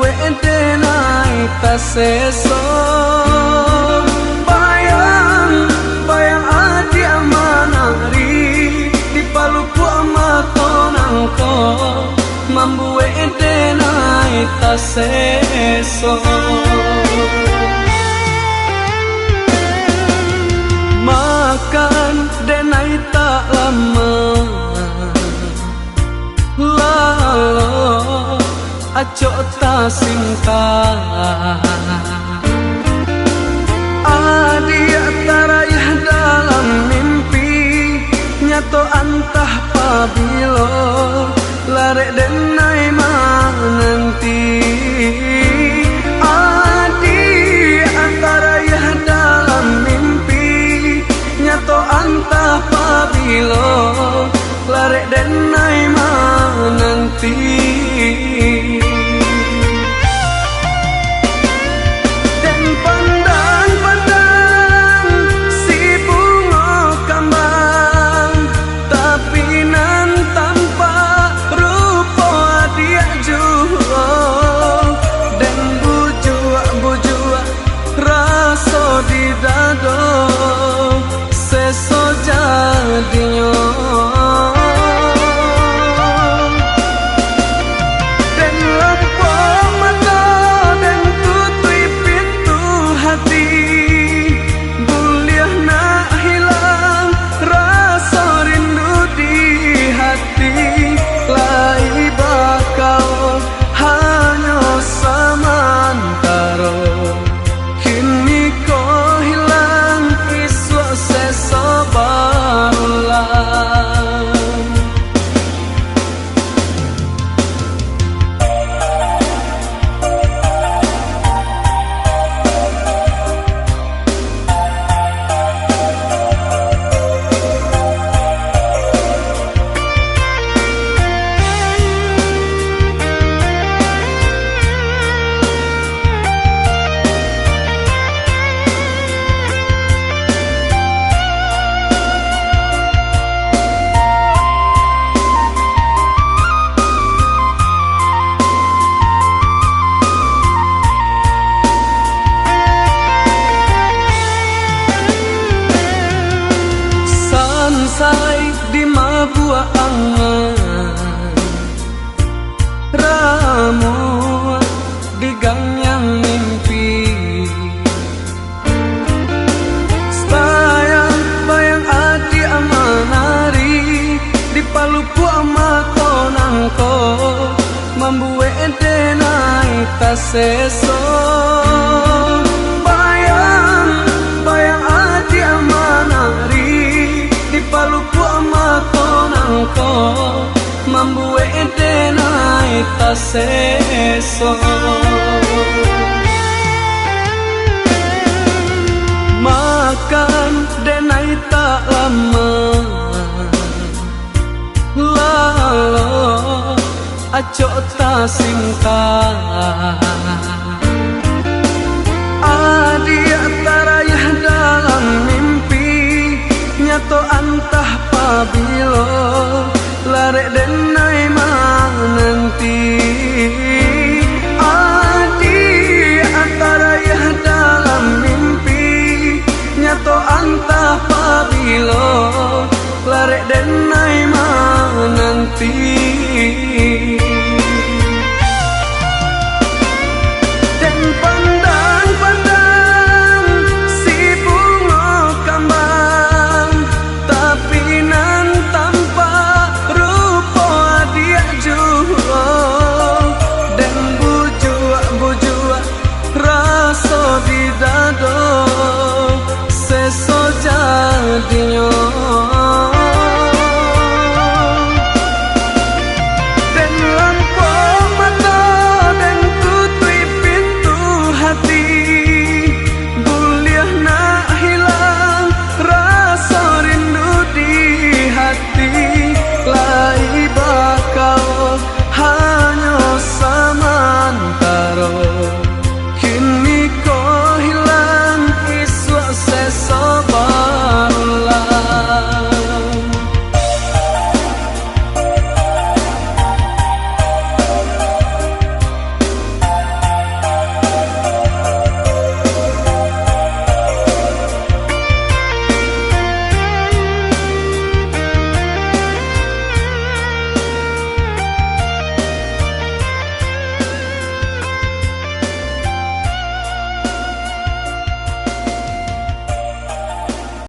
Mambuwe denai ta seso bayang adi amanari di paluku amatonangko mambuwe denai ta seso makan denai tak lama lalu acok ta cinta adia tarayah dalam mimpi nyato antah pabilo larek denai nanti adia tarayah dalam mimpi nyato antah pabilo larek denai nanti di mabua angan ramu di gang yang mimpi bayang adi amanari di paluku amatonangko mambuwe denai ta seso bayang adi amanari di paluku amatonangko mambuwe denai ta seso makan denai tak lama lalu acok ta cinta